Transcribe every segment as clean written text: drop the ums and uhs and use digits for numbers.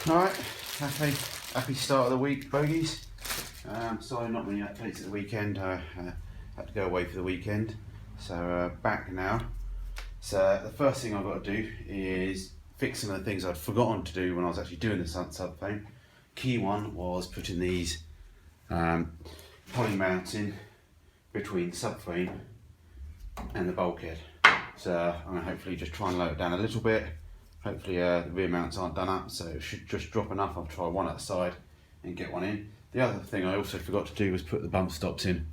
Alright, happy start of the week, bogies. Sorry, not many updates at the weekend. I had to go away for the weekend, so back now. So the first thing I've got to do is fix some of the things I'd forgotten to do when I was actually doing the subframe. Key one was putting these poly mounts in between the subframe and the bulkhead. So I'm going to hopefully just try and lower it down a little bit. Hopefully the rear mounts aren't done up, so it should just drop enough. I'll try one at the side and get one in. The other thing I also forgot to do was put the bump stops in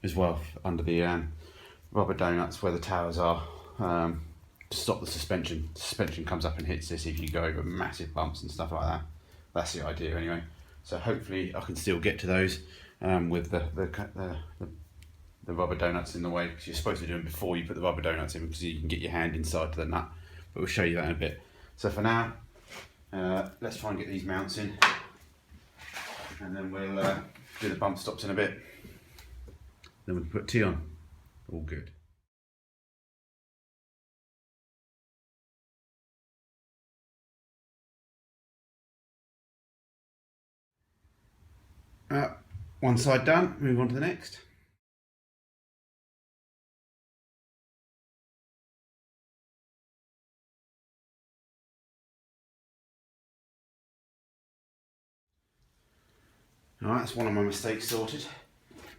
as well under the rubber donuts where the towers are, to stop the suspension. The suspension comes up and hits this if you go over massive bumps and stuff like that. That's the idea anyway. So hopefully I can still get to those with the rubber donuts in the way, because you're supposed to do them before you put the rubber donuts in, because you can get your hand inside to the nut. But we'll show you that in a bit. So for now, let's try and get these mounts in, and then we'll do the bump stops in a bit. Then we'll put T on. All good. One side done, move on to the next. Alright, that's one of my mistakes sorted.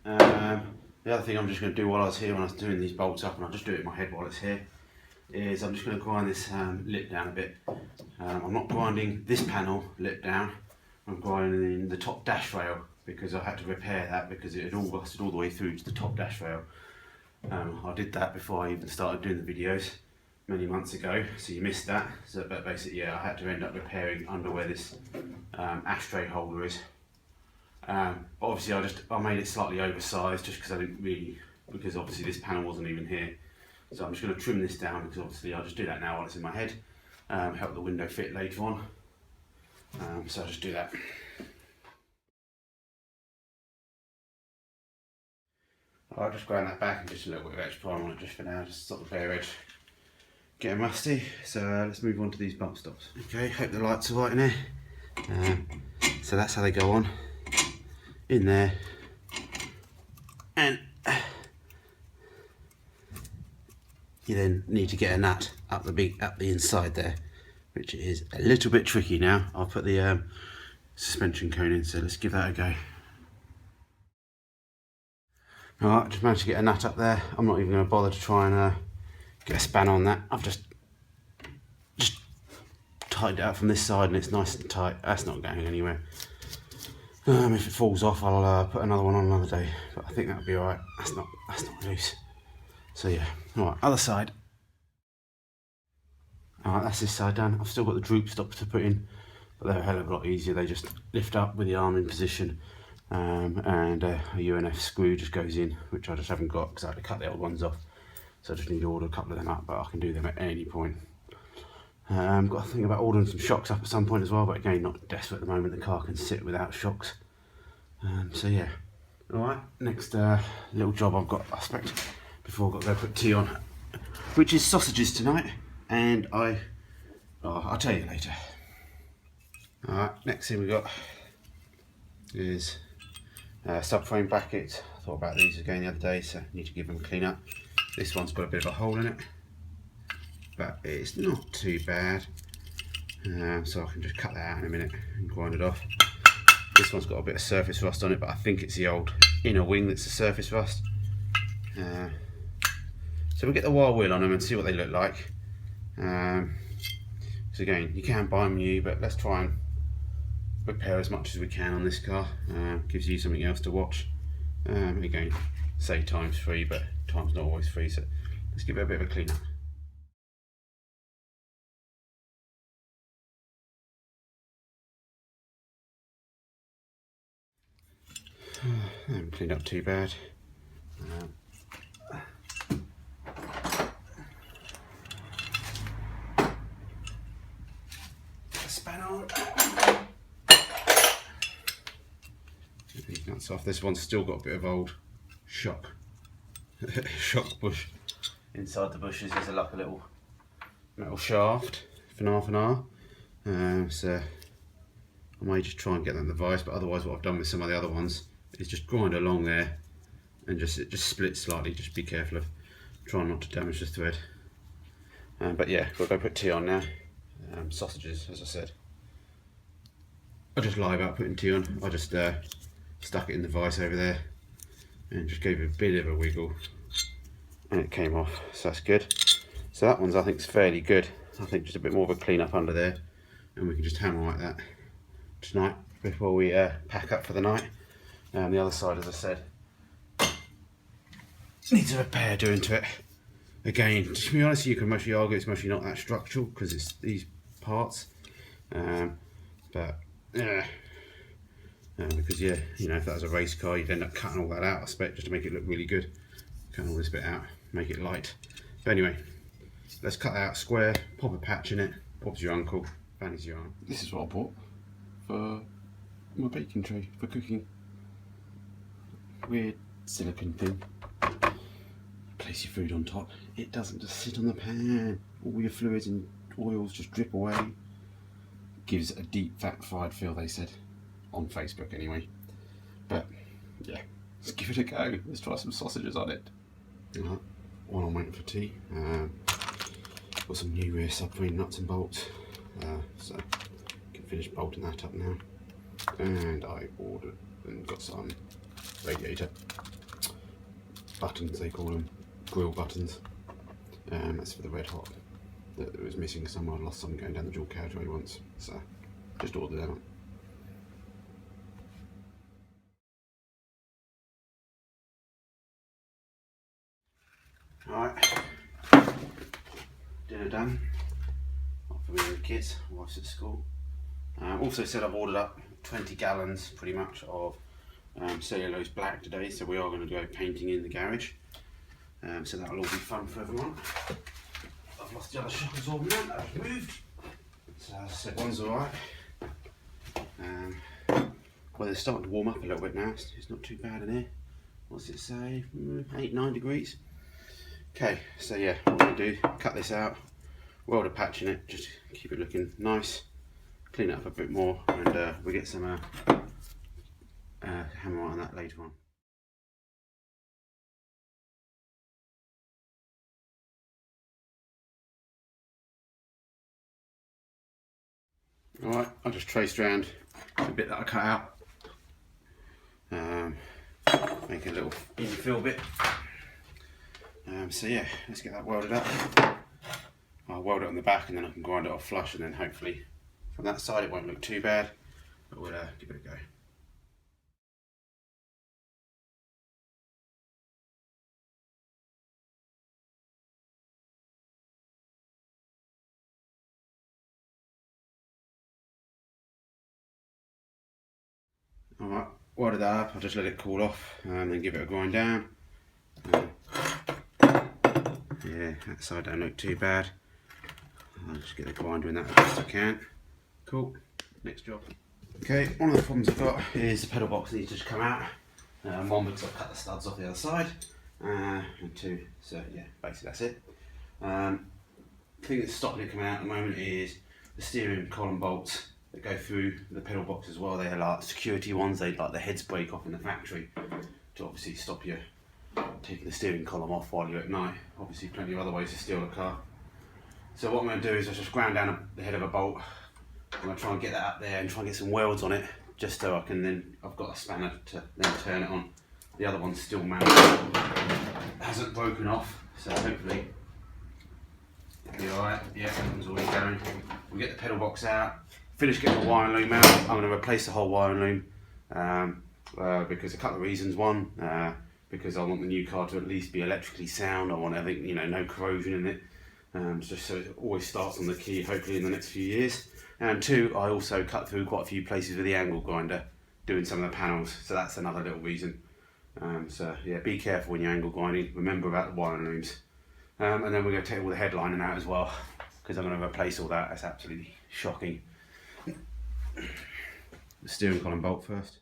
The other thing I'm just going to do while I was here, when I was doing these bolts up, and I'll just do it in my head while it's here, is I'm just going to grind this lip down a bit. I'm not grinding this panel lip down, I'm grinding the top dash rail, because I had to repair that because it had all rusted all the way through to the top dash rail. I did that before I even started doing the videos many months ago, so you missed that. So, but basically, yeah, I had to end up repairing under where this ashtray holder is. Obviously I made it slightly oversized just because I didn't really, because obviously this panel wasn't even here. So I'm just going to trim this down, because obviously I'll just do that now while it's in my head, help the window fit later on. So I'll just do that. I'll just grind that back and just a little bit of extra prime on it just for now, just stop the bare edge getting rusty. So let's move on to these bump stops. Okay, hope the lights are right in here. So that's how they go on. In there, and you then need to get a nut up the inside there, which is a little bit tricky now. I'll put the suspension cone in, so let's give that a go. Alright, just managed to get a nut up there. I'm not even going to bother to try and get a span on that. I've just tightened it up from this side and it's nice and tight. That's not going anywhere. If it falls off, I'll put another one on another day, but I think that'll be alright. That's not loose. So yeah, alright, other side. Alright, that's this side done. I've still got the droop stops to put in, but they're a hell of a lot easier. They just lift up with the arm in position, and a UNF screw just goes in, which I just haven't got because I had to cut the old ones off. So I just need to order a couple of them up, but I can do them at any point. Got to think about ordering some shocks up at some point as well, but again, not desperate at the moment. The car can sit without shocks. So yeah, alright, next little job I've got, I expect, before I've got to go put tea on, which is sausages tonight, and I'll tell you later. Alright, next thing we got is subframe brackets. I thought about these again the other day, so I need to give them a clean up. This one's got a bit of a hole in it, but it's not too bad, so I can just cut that out in a minute and grind it off. This one's got a bit of surface rust on it, but I think it's the old inner wing that's the surface rust. So we'll get the wire wheel on them and see what they look like. So again, you can buy them new, but let's try and repair as much as we can on this car. Gives you something else to watch. Again, say time's free, but time's not always free, so let's give it a bit of a clean up. I haven't cleaned up too bad. Span on. These nuts off. This one's still got a bit of old shock bush. Inside the bushes is like a little metal shaft, FNAR. So I may just try and get that in the vise, but otherwise what I've done with some of the other ones is just grind along there and it just splits slightly. Just be careful of trying not to damage the thread. But yeah, we'll go put tea on now. Sausages, as I said. I just lie about putting tea on. I just stuck it in the vise over there and just gave it a bit of a wiggle and it came off, so that's good. So that one's, I think, is fairly good. I think just a bit more of a clean up under there, and we can just hammer like that tonight before we pack up for the night. And the other side, as I said, needs a repair doing to it. Again, to be honest, you can mostly argue it's mostly not that structural because it's these parts. But yeah, because yeah, you know, if that was a race car, you'd end up cutting all that out, I expect, just to make it look really good. Cutting all this bit out, make it light. But anyway, let's cut that out square, pop a patch in it. Bob's your uncle, Fanny's your aunt. This is what I bought for my baking tray for cooking. Weird silicone thing. Place your food on top. It doesn't just sit on the pan. All your fluids and oils just drip away. Gives a deep fat fried feel, they said. On Facebook anyway. But yeah, let's give it a go. Let's try some sausages on it. Alright, while I'm waiting for tea, got some new rear subframe nuts and bolts. So can finish bolting that up now. And I ordered and got some radiator buttons, they call them, grill buttons. That's for the red hot that was missing somewhere. I lost some going down the dual carriageway once, so just ordered them. Alright, dinner done. Off for me and the kids, wife's at school. Also said I've ordered up 20 gallons pretty much of cellulose black today, so we are going to go painting in the garage. So that'll all be fun for everyone. I've lost the other shock absorbent now, that was moved. So as I said, one's alright. Well, it's starting to warm up a little bit now, it's not too bad in here. What's it say? 8-9 degrees. Okay, so yeah, what we're going to do, cut this out, weld a patch in it, just keep it looking nice, clean it up a bit more, and we'll get some hammer on that later on. Alright, I just traced around the bit that I cut out, make a little infill bit. So yeah, let's get that welded up. I'll weld it on the back and then I can grind it off flush, and then hopefully from that side it won't look too bad, but we'll give it a go. Alright, welded that up, I'll just let it cool off and then give it a grind down. Yeah, that side don't look too bad. I'll just get the grinder in that as best I can. Cool, next job. Okay, one of the problems I've got is the pedal box needs to just come out. One, because I've cut the studs off the other side, and two, so yeah, basically that's it. The thing that's stopping it coming out at the moment is the steering column bolts that go through the pedal box as well. They're like security ones, they like the heads break off in the factory to obviously stop you taking the steering column off while you're at night. Obviously plenty of other ways to steal a car. So what I'm going to do is I just ground down the head of a bolt. I'm going to try and get that up there and try and get some welds on it, just so I can then, I've got a spanner to then turn it on. The other one's still mounted, hasn't broken off, so hopefully it'll be alright. Yeah, that one's always going. We'll get the pedal box out, finish getting the wiring loom out. I'm going to replace the whole wiring loom because a couple of reasons. One, because I want the new car to at least be electrically sound. I want everything, you know, no corrosion in it. Just so it always starts on the key, hopefully in the next few years. And two, I also cut through quite a few places with the angle grinder, doing some of the panels, so that's another little reason. So yeah, be careful when you're angle grinding, remember about the wiring looms. And then we're going to take all the headlining out as well, because I'm going to replace all that. That's absolutely shocking. The steering column bolt first.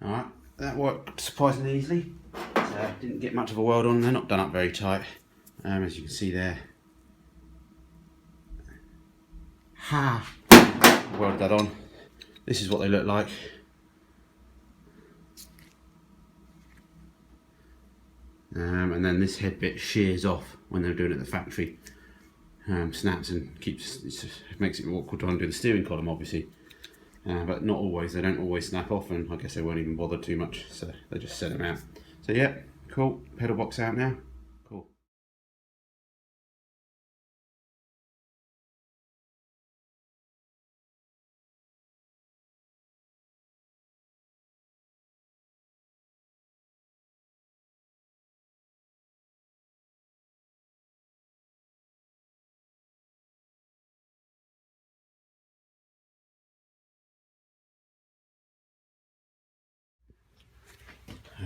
Alright, that worked surprisingly easily. So didn't get much of a weld on, they're not done up very tight. As you can see there. Welded that on. This is what they look like. And then this head bit shears off when they're doing it at the factory. Snaps and makes it awkward trying to do the steering column, obviously. But not always, they don't always snap off, and I guess they won't even bother too much, so they just set them out. So yeah, cool, pedal box out now, cool.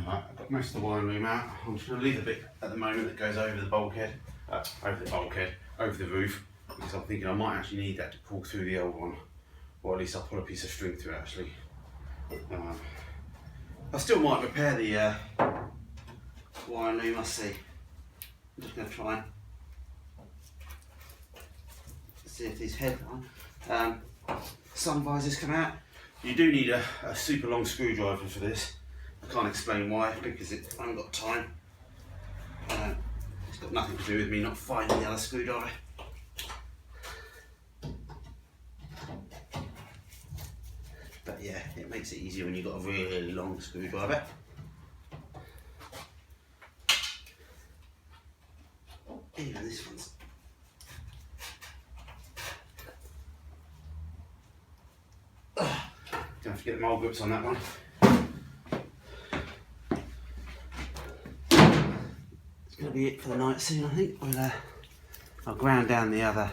Alright, I've got most of the wiring loom out. I'm just going to leave the bit at the moment that goes over the bulkhead, over the roof, because I'm thinking I might actually need that to pull through the old one, or at least I'll pull a piece of string through actually. I still might repair the wiring loom, I'll see. I'm just going to try and see if these sun visors come out. You do need a super long screwdriver for this. I can't explain why, because I haven't got time. It's got nothing to do with me not finding the other screwdriver. But yeah, it makes it easier when you've got a really long screwdriver. Even this one's. Don't have to get the mole grips on that one. That'll be it for the night soon, I think. I'll ground down the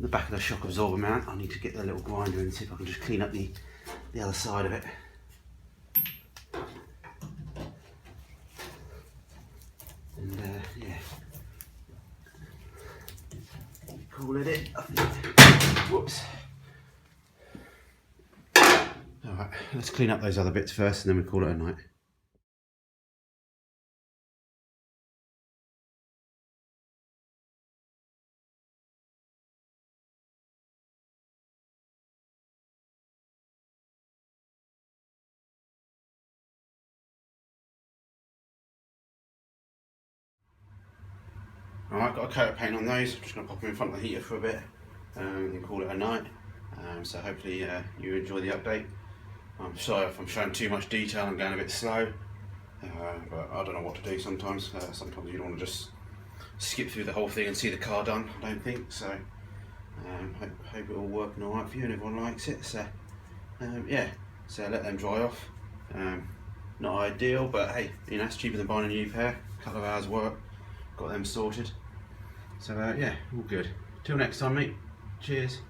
back of the shock absorber mount. I need to get the little grinder and see if I can just clean up the other side of it. And yeah, call it I think. Whoops. Alright, let's clean up those other bits first and then we call it a night. Alright, got a coat of paint on those. I'm just going to pop them in front of the heater for a bit and call it a night. So hopefully you enjoy the update. I'm sorry if I'm showing too much detail, I'm going a bit slow. But I don't know what to do sometimes. Sometimes you don't want to just skip through the whole thing and see the car done, I don't think. So hope it all working alright for you and everyone likes it. So yeah, so let them dry off. Not ideal, but hey, you know, it's cheaper than buying a new pair. A couple of hours work, got them sorted. So yeah, all good. Till next time, mate. Cheers.